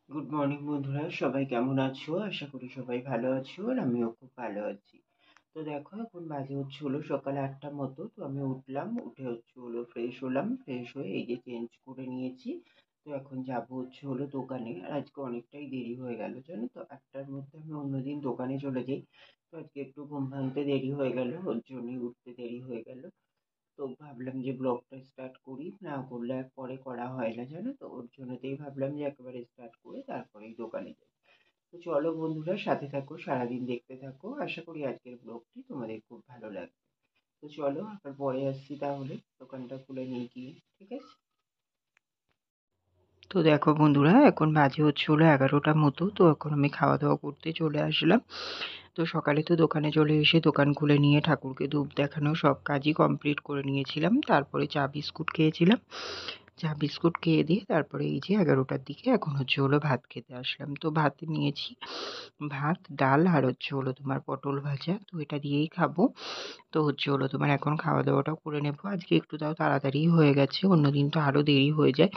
Good morning বন্ধুরা, সবাই কেমন আছো? আশা করি সবাই ভালো আছো আর আমিও খুব ভালো আছি। তো দেখো এখন বাজে হচ্ছে হলো সকাল 8টার মতো। তো আমি উঠলাম, উঠে হচ্ছে হলো ফ্রেশ হলাম, ফ্রেশ হয়ে এই যে চেঞ্জ করে নিয়েছি। তো এখন যাবো হচ্ছে হলো দোকানে। আর আজকে অনেকটাই দেরি হয়ে গেল জানো তো, 8টার মধ্যে আমি অন্যদিন দোকানে চলে যাই। তো আজকে একটু ঘুম ভাঙতে দেরি হয়ে গেল, ওর জন্যই উঠতে দেরি হয়ে গেল। তো ভাবলাম যে ব্লগটা স্টার্ট করি, না করলে আর পরে করা হয় না জানো তো, ওর জন্যতেই ভাবলাম যে একেবারে স্টার্ট করে তারপরেই দোকানে যাই। তো চলো বন্ধুরা, সাথে থাকো, সারাদিন দেখতে থাকো, আশা করি আজকের ব্লগটি তোমাদের খুব ভালো লাগবে। তো চলো আবার পরে আসছি তাহলে, দোকানটা খুলে নিয়ে গিয়ে, ঠিক আছে? তো দেখো বন্ধুরা, এখন বাজে হচ্ছে হলো 11টার মতো। তো এখন আমি খাওয়া দাওয়া করতে চলে আসলাম। তো সকালে তো দোকানে চলে এসে দোকান খুলে নিয়ে ঠাকুরকে ধূপ দেখানো সব কাজই কমপ্লিট করে নিয়েছিলাম। তারপরে চা বিস্কুট খেয়েছিলাম। চা বিস্কুট খেয়ে দিয়ে তারপরে এই যে 11টার দিকে এখন হচ্ছে হলো ভাত খেতে আসলাম। তো ভাত নিয়েছি, ভাত ডাল আর হচ্ছে হলো তোমার পটল ভাজা। তো এটা দিয়েই খাবো। তো হচ্ছে হলো তোমার এখন খাওয়া দাওয়াটাও করে নেবো। আজকে একটু তাও তাড়াতাড়ি হয়ে গেছে, অন্যদিন তো আরো দেরি হয়ে যায়।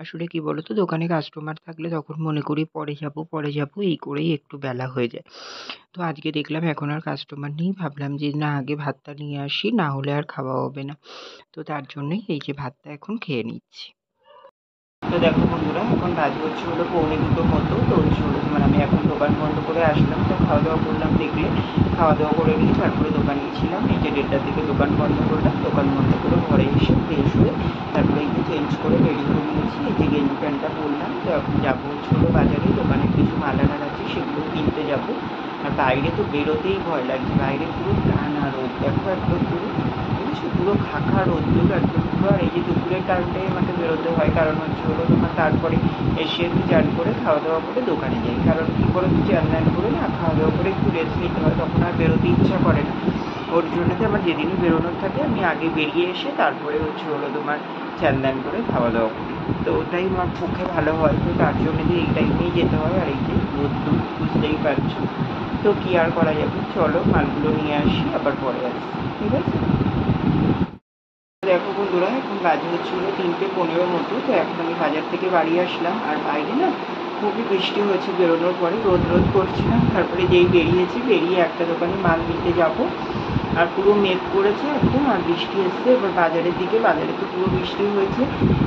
আসলে কি বলতো, দোকানে কাস্টমার থাকলে তখন মনে করি পরে যাবো এই করেই একটু বেলা হয়ে যায়। তো আজকে দেখলাম এখন আর কাস্টমার নেই, ভাবলাম যে না আগে ভাতটা নিয়ে আসি, না হলে আর খাওয়া হবে না। তো তার জন্যই এই যে ভাতটা এখন খেয়ে নিচ্ছি। তো দেখো বন্ধুরা, এখন বাজে হচ্ছে হলো 1:45 মতো। তো হচ্ছে হলো তোমার আমি এখন দোকান বন্ধ করে আসলাম। তো খাওয়া দাওয়া করলাম, দেখলে খাওয়া দাওয়া করে নিয়ে তারপরে দোকানে ছিলাম। এই যে 1:30টার দিকে দোকান বন্ধ করলাম, দোকান বন্ধ করে ঘরে এসে ফ্রেশ হয়ে তারপরে এই যে চেঞ্জ করে রেডি হয়ে নিয়েছি, এই যে গেঞ্জি প্যান্টটা পরলাম। তো এখন যাবো হচ্ছে হলো বাজারে, দোকানে কিছু মাল আনার আছে সেগুলো কিনতে যাবো। আর বাইরে তো বেরোতেই ভয় লাগছে, বাইরে পুরো টানা রোদ, দেখো একদম পুরো বুঝেছো, পুরো খাখা রোদ্দুর একদম পুরো। আর এই যে দুপুরের টাইমটাই আমাকে বেরোতে হয়, কারণ হচ্ছে হলো তোমার তারপরে এসে একটু চান করে খাওয়া দাওয়া করে দোকানে যাই। কারণ কী করে চান টান করে না খাওয়া দাওয়া করে একটু রেস্ট নিতে হয়, তখন আর বেরোতে ইচ্ছা করে না। ওর জন্যতে আমার যেদিনই বেরোনোর থাকে আমি আগে বেরিয়ে এসে তারপরে হচ্ছে হলো তোমার চান টান করে খাওয়া দাওয়া করি। তো ওটাই আমার পক্ষে ভালো হয়। তো তার জন্য যে এই টাইমেই যেতে হয়, আর এই যে রোদ্দুর বুঝতেই পারছো। তো কি আর করা যাবে, চলো মালগুলো নিয়ে আসি, আবার পরে আসি, ঠিক আছে? দেখো বন্ধুরা, এখন বাজে হচ্ছে হলো 3:15 মতো। তো এখন আমি বাজার থেকে বাড়ি আসলাম, আর বাইরে না খুবই বৃষ্টি হয়েছে, বেরোনোর পরে রোদ রোদ করছিলাম। তারপরে যেই বেরিয়েছি, বেরিয়ে একটা দোকানে মাল নিতে যাব, আর পুরো মেঘ করেছে একদম, আর বৃষ্টি এসছে। এবার বাজারের দিকে, বাজারে তো পুরো বৃষ্টি হয়েছে।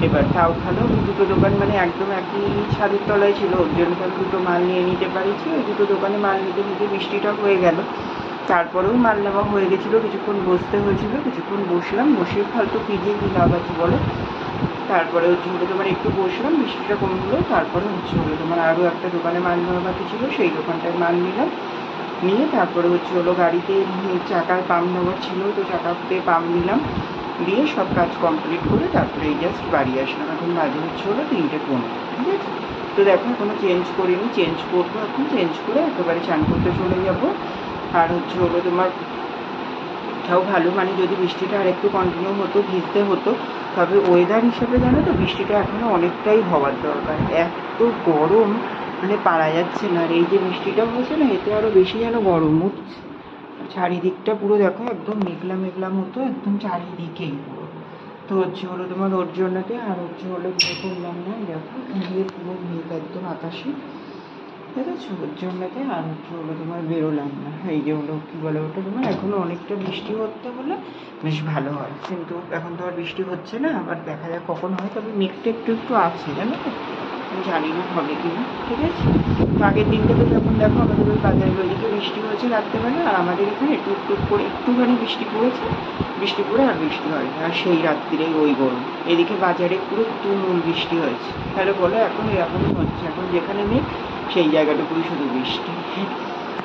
এবার তাও ভালো, দুটো দোকান মানে একদম একই ছাদের তলায় ছিল, ওর জন্য তো আমি দুটো মাল নিয়ে নিতে পারিছি। ওই দুটো দোকানে মাল নিতে নিতে বৃষ্টিটা হয়ে গেল। তারপরেও মাল নেওয়া হয়ে গেছিলো, কিছুক্ষণ বসতে হয়েছিল, কিছুক্ষণ বসলাম, বসে ফালতু ভিজে কী লাভ আছে বলো। তারপরে হচ্ছে হলো তোমার একটু বসলাম, বৃষ্টিটা কমলো, তারপরে হচ্ছে হলো তোমার আরও একটা দোকানে মাল নেওয়া বাকি ছিল, সেই দোকানটায় মাল নিলাম। নিয়ে তারপরে হচ্ছে হলো গাড়িতে চাকার পাম্প নেওয়ার ছিল, তো চাকাতে পাম্প নিলাম, দিয়ে সব কাজ কমপ্লিট করে তারপরে এই জাস্ট বাড়ি আসলাম। এখন বাজে হচ্ছে হলো 3:15, ঠিক আছে? তো দেখো এখনও চেঞ্জ করিনি, চেঞ্জ করবো, এখন চেঞ্জ করে একেবারে চান করতে চলে যাবো। আর হচ্ছে হলো তোমার এটাও ভালো, মানে যদি বৃষ্টিটা আর একটু কন্টিনিউ হতো, ভিজতে হতো, তবে ওয়েদার হিসাবে জানো তো বৃষ্টিটা এখনও অনেকটাই হওয়ার দরকার। এত গরম, মানে পারা যাচ্ছে না। আর এই যে বৃষ্টিটা হয়েছে না, এতে আরও বেশি যেন গরম উঠছে। চারিদিকটা পুরো দেখো একদম মেঘলা মেঘলা মতো, একদম চারিদিকেই পুরো। তো হচ্ছে হলো তোমার ওর জন্যতে, আর হচ্ছে হলো বিয়ে করলাম না, দেখো দিয়ে পুরো মেঘ একদম আকাশে, ঠিক আছে? ওর জন্যতে আর হচ্ছে হলো তোমার বেরোলাম না। এই যে হলো কী বলে ওটা তোমার, এখনও অনেকটা বৃষ্টি হতে হলে বেশ ভালো হয়, কিন্তু এখন তো আর বৃষ্টি হচ্ছে না, আবার দেখা যাক কখন হয়। তবে মেঘটা একটু একটু আছে জানো তো, আমি জানি না হবে কি না, ঠিক আছে? তো আগের দিনটাতে যখন দেখো আমাদের ওই বাজারের ওইদিকে বৃষ্টি হয়েছে রাত্রেবেলা, আর আমাদের এখানে টুক টুক করে একটুখানি বৃষ্টি পড়েছে, বৃষ্টি পড়ে আর বৃষ্টি হয়নি, আর সেই রাত্রিরেই ওই গরম। এদিকে বাজারে পুরো তুমুল বৃষ্টি হয়েছে। তাহলে বলো এখন এরকমই হচ্ছে, এখন যেখানে মেঘ সেই জায়গাটুকুই শুধু বৃষ্টি,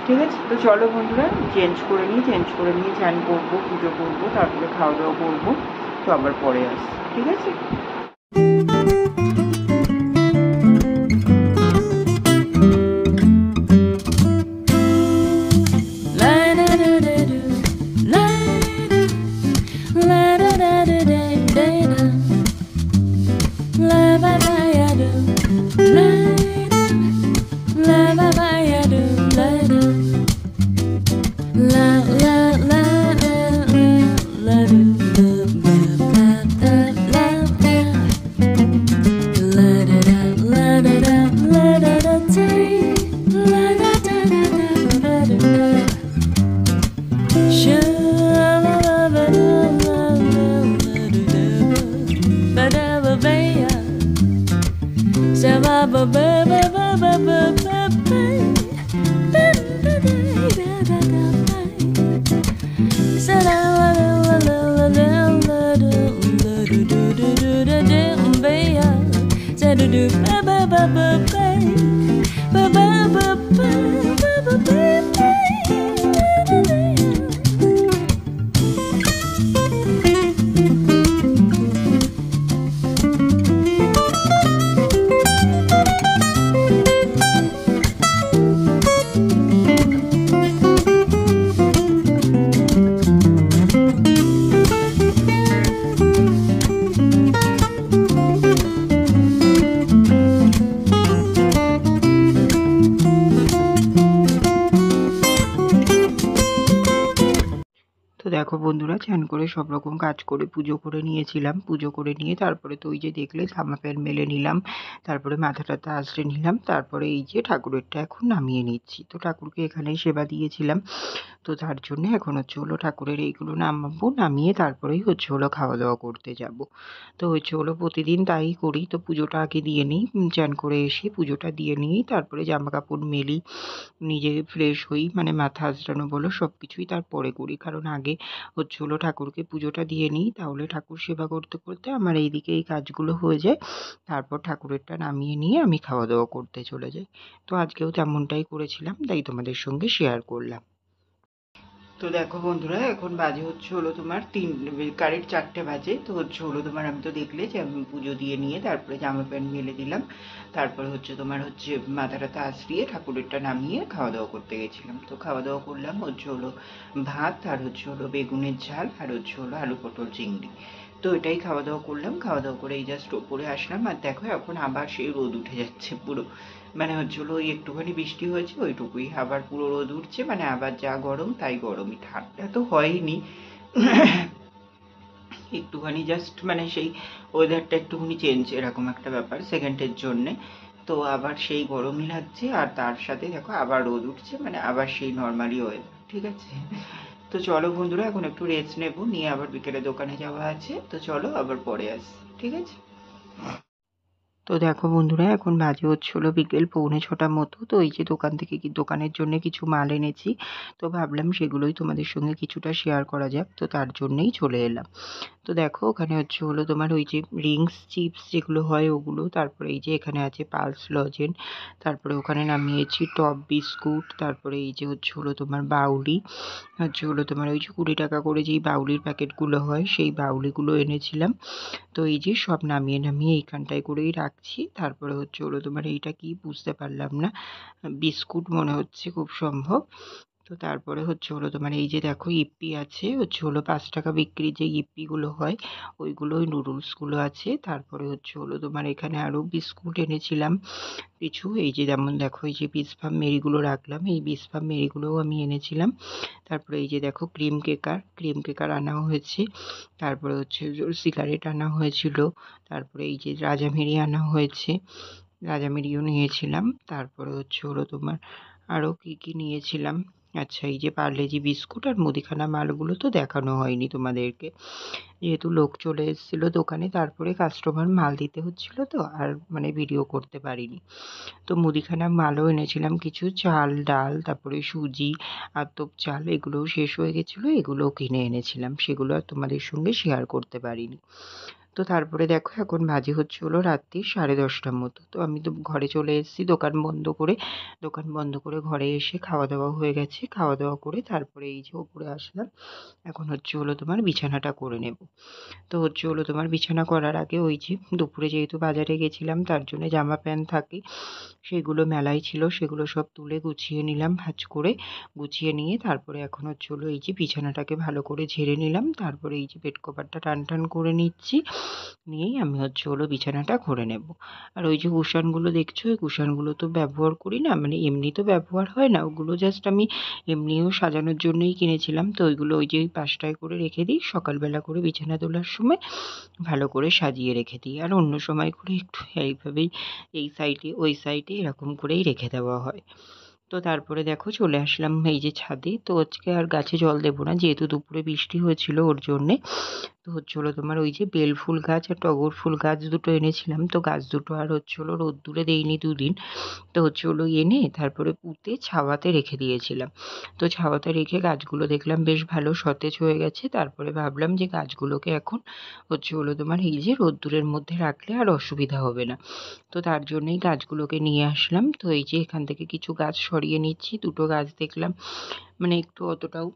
ঠিক আছে? তো চলো বন্ধুরা, চেঞ্জ করে নিয়ে চান করবো, পুজো করবো, তারপরে খাওয়া দাওয়া করবো। তো আবার পরে আসি, ঠিক আছে? তো দেখো বন্ধুরা, চান করে সব রকম কাজ করে পুজো করে নিয়েছিলাম। পুজো করে নিয়ে তারপরে তো ওই যে দেখলে জামা প্যান্ট মেলে নিলাম, তারপরে মাথা টাথা আঁচড়ে নিলাম, তারপরে এই যে ঠাকুরেরটা এখন নামিয়ে নিচ্ছি। তো ঠাকুরকে এখানেই সেবা দিয়েছিলাম, তো তার জন্য এখন হচ্ছে হলো ঠাকুরের এইগুলো নামাবো, নামিয়ে তারপরেই হচ্ছে হলো খাওয়া দাওয়া করতে যাব। তো হচ্ছে হলো প্রতিদিন তাই করি। তো পুজোটা আগে দিয়ে নিই, চান করে এসে পুজোটা দিয়ে নিয়েই তারপরে জামা কাপড় মেলি, নিজে ফ্রেশ হই, মানে মাথা আঁচড়ানো বলো সব কিছুই তারপরে করি। কারণ আগে হচ্ছে হলো ঠাকুরকে পুজোটা দিয়ে নিই, তাহলে ঠাকুর সেবা করতে করতে আমার এইদিকে এই কাজগুলো হয়ে যায়। তারপর ঠাকুরেরটা নামিয়ে নিয়ে আমি খাওয়া দাওয়া করতে চলে যাই। তো আজকেও তেমনটাই করেছিলাম, তাই তোমাদের সঙ্গে শেয়ার করলাম। তো দেখো বন্ধুরা, এখন বাজে হচ্ছে হলো তোমার কারেক্ট 4টে বাজে। তো হচ্ছে হলো তোমার, আমি তো দেখলে যে আমি পুজো দিয়ে নিয়ে তারপরে জামা প্যান্ট মেলে দিলাম, তারপরে হচ্ছে তোমার হচ্ছে মাথা টাথা আঁচড়িয়ে ঠাকুরেরটা নামিয়ে খাওয়া দাওয়া করতে গেছিলাম। তো খাওয়া দাওয়া করলাম হচ্ছে হলো ভাত, আর হচ্ছে হলো বেগুনের ঝাল, আর হচ্ছে হলো আলু পটল চিংড়ি। তো এটাই খাওয়া দাওয়া করলাম। খাওয়া দাওয়া করে এই জাস্ট ওপরে আসলাম, আর দেখো এখন আবার সেই রোদ উঠে যাচ্ছে পুরো। মানে হচ্ছে হলো ওই একটুখানি বৃষ্টি হয়েছে ওইটুকুই, আবার পুরো রোদ উঠছে, মানে আবার যা গরম তাই গরমই। ঠান্ডা তো হয়নি, একটুখানি জাস্ট মানে সেই ওয়েদারটা একটুখানি চেঞ্জ, এরকম একটা ব্যাপার সেকেন্ডের জন্যে। তো আবার সেই গরমই লাগছে, আর তার সাথে দেখো আবার রোদ উঠছে, মানে আবার সেই নর্মালি ওয়েদার। ঠিক আছে, তো চলো বন্ধুরা, এখন একটু রেস্ট নেবো, নিয়ে আবার বিকেলে দোকানে যাওয়া আছে। তো চলো আবার পরে আসি, ঠিক আছে। তো দেখো বন্ধুরা, এখন বাজে হচ্ছে হলো বিকেল 6:45 মতো। তো এই যে দোকান থেকে দোকানের জন্য কিছু মাল এনেছি, তো ভাবলাম সেগুলোই তোমাদের সঙ্গে কিছুটা শেয়ার করা যাক, তো তার জন্যই চলে এলাম। তো দেখো ওখানে হচ্ছে হলো তোমার ওই যে রিংস চিপস যেগুলো হয় ওগুলো, তারপরে এই যে এখানে আছে পালস লজেন, তারপরে ওখানে নামিয়েছি টপ বিস্কুট, তারপরে এই যে হচ্ছে হলো তোমার বাউলি, হচ্ছে হলো তোমার ওই যে 20 টাকা করে যেই বাউলির প্যাকেটগুলো হয় সেই বাউলিগুলো এনেছিলাম। তো এই যে সব নামিয়ে নামিয়ে এইখানটায় করেই রাখছি। তারপরে হচ্ছে হলো তোমার এইটা কি বুঝতে পারলাম না, বিস্কুট মনে হচ্ছে খুব সম্ভব। তো তারপরে হচ্ছে হলো তোমার এই যে দেখো ইপ্পি আছে, হচ্ছে হলো 5 টাকা বিক্রি যে ইপ্পিগুলো হয় ওইগুলো, ওই নুডলসগুলো আছে। তারপরে হচ্ছে হলো তোমার এখানে আরও বিস্কুট এনেছিলাম কিছু, এই যে যেমন দেখো এই যে বিসফাম মেরিগুলো রাখলাম, এই বিসফাম মেরিগুলোও আমি এনেছিলাম। তারপরে এই যে দেখো ক্রিম কেকার আনা হয়েছে, তারপরে হচ্ছে সিগারেট আনা হয়েছিল, তারপরে এই যে রাজামেরি আনা হয়েছে, রাজামেরিও নিয়েছিলাম। তারপরে হচ্ছে হলো তোমার আরও কী কী নিয়েছিলাম, আচ্ছা এই যে পার্লেজি বিস্কুট আর মুদিখানা মালগুলো তো দেখানো হয়নি তোমাদেরকে, যেহেতু লোক চলে এসেছিলো দোকানে, তারপরে কাস্টমার মাল দিতে হচ্ছিল, তো আর মানে ভিডিও করতে পারিনি। তো মুদিখানা মালও এনেছিলাম কিছু, চাল ডাল, তারপরে সুজি, আতপ চাল, এগুলোও শেষ হয়ে গেছিলো, এগুলোও কিনে এনেছিলাম, সেগুলো আর তোমাদের সঙ্গে শেয়ার করতে পারিনি। তো তারপরে দেখো এখন বাজে হচ্ছে হলো রাত্রি 10:30 মতো। তো আমি তো ঘরে চলে এসেছি দোকান বন্ধ করে। দোকান বন্ধ করে ঘরে এসে খাওয়া দাওয়া হয়ে গেছে, খাওয়া দাওয়া করে তারপরে এই যে ওপরে আসলাম। এখন হচ্ছে হলো তোমার বিছানাটা করে নেব। তো হচ্ছে হলো তোমার বিছানা করার আগে ওই যে দুপুরে যেহেতু বাজারে গেছিলাম, তার জন্য জামা প্যান্ট থাকে সেগুলো মেলাই ছিল, সেগুলো সব তুলে গুছিয়ে নিলাম ভাঁজ করে। গুছিয়ে নিয়ে তারপরে এখন হচ্ছে হলো এই যে বিছানাটাকে ভালো করে ঝেড়ে নিলাম, তারপরে এই যে বেড কভারটা টান টান করে নিচ্ছি। নিয়েই আমি বিছানাটা করে নেব। আর ওই যে কুশানগুলো দেখছো, ওই কুশানগুলো তো ব্যবহার করি না, মানে এমনি তো ব্যবহার হয় না, ওগুলো জাস্ট আমি এমনিও সাজানোর জন্যই কিনেছিলাম। তো ওইগুলো ওই যে ওই পাশটায় করে রেখে দিই, সকালবেলা করে বিছানা তোলার সময় ভালো করে সাজিয়ে রেখে দিই। আর অন্য সময় করে একটু এইভাবেই এই সাইডে ওই সাইডে এরকম করেই রেখে দেওয়া হয়। তো তারপরে দেখো চলে আসলাম এই যে ছাদে। তো আজকে আর গাছে জল দেবো না, যেহেতু দুপুরে বৃষ্টি হয়েছিল ওর জন্যে। তো তোমার ওই যে বেল ফুল গাছ আর টগর ফুল গাছ দুটো এনেছিলাম, তো গাছ দুটো আর রোদ্দুরে দেইনি দুদিন। তো এনে তারপরে পুঁতে ছাওয়াতে রেখে দিয়েছিলাম। তো ছাওয়াতে রেখে গাছগুলো দেখলাম বেশ ভালো সতেজ হয়ে গেছে। তারপরে ভাবলাম যে গাছগুলোকে এখন তোমার এই যে রোদ্দুরের মধ্যে রাখলে আর অসুবিধা হবে না। তো তার জন্যই গাছগুলোকে নিয়ে আসলাম। তো এই যে এখান থেকে কিছু গাছ সরিয়ে নিচ্ছি। দুটো গাছ দেখলাম মানে একটু অতটাও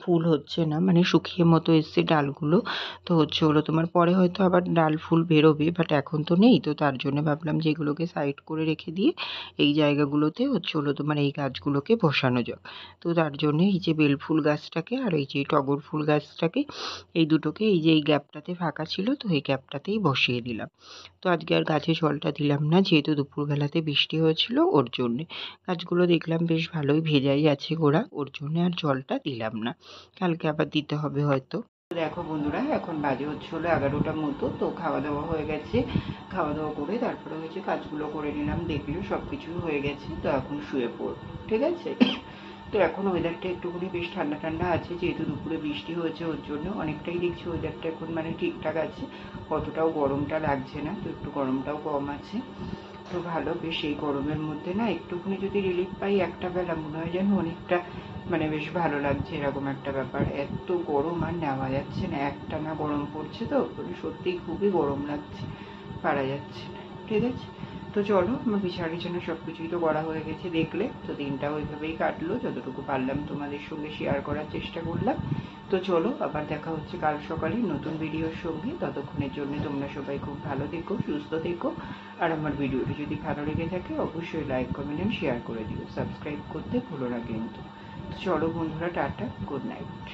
ফুল হচ্ছে না, মানে শুকিয়ে মতো এসছে ডালগুলো। তো তোমার পরে হয়তো আবার ডাল ফুল বেরোবে, বাট এখন তো নেই। তো তার জন্য ভাবলাম যে এগুলোকে সাইড করে রেখে দিয়ে এই জায়গাগুলোতে তোমার এই গাছগুলোকে বসানো যাক। তো তার জন্য এই যে বেল ফুল গাছটাকে আর এই যে টগর ফুল গাছটাকে, এই দুটোকে এই যে এই গ্যাপটাতে ফাঁকা ছিল, তো এই গ্যাপটাতেই বসিয়ে দিলাম। তো আজকে আর গাছে জলটা দিলাম না, যেহেতু দুপুরবেলাতে বৃষ্টি হয়েছিল ওর জন্যে। গাছগুলো দেখলাম বেশ ভালোই ভেজাই আছে গোড়া, ওর জন্য আর জলটা দিলাম না, কালকে আবার দিতে হবে হয়তো। দেখো বন্ধুরা, এখন বাজে 11টার মতো। তো খাওয়া দাওয়া হয়ে গেছে, খাওয়া দাওয়া করে তারপরে কাজগুলো করে নিলাম, দেখলো সব কিছুই হয়ে গেছে। তো এখন শুয়ে পড়ব, ঠিক আছে? তো এখন ওয়েদারটা একটুখানি বেশ ঠান্ডা ঠান্ডা আছে, যেহেতু দুপুরে বৃষ্টি হয়েছে ওর জন্য অনেকটাই দেখছি ওয়েদারটা এখন মানে ঠিকঠাক আছে, অতটাও গরমটা লাগছে না, তো একটু গরমটাও কম আছে। তো ভালো, বেশ এই গরমের মধ্যে না একটুখানি যদি রিলিফ পাই একটা বেলা, মনে হয় যেন অনেকটা মানে বেশ ভালো লাগছে, এরকম একটা ব্যাপার। এত গরম আর নেওয়া যাচ্ছে না, একটানা গরম পড়ছে, তো সত্যিই খুবই গরম লাগছে, পারা যাচ্ছে না। ঠিক আছে, তো চলো, আমার বিছানা সব কিছুই তো করা হয়ে গেছে দেখলে। তো দিনটা ওইভাবেই কাটলো, যতটুকু পারলাম তোমাদের সঙ্গে শেয়ার করার চেষ্টা করলাম। তো চলো, আবার দেখা হচ্ছে কাল সকালে নতুন ভিডিওর সঙ্গে। ততক্ষণের জন্য তোমরা সবাই খুব ভালো থেকো, সুস্থ থেকো। আর আমার ভিডিওটি যদি ভালো লেগে থাকে অবশ্যই লাইক, কমেন্ট এন্ড শেয়ার করে দিও, সাবস্ক্রাইব করতে ভুলো না কিন্তু। তো চলো বন্ধুরা, টাটা, গুড নাইট।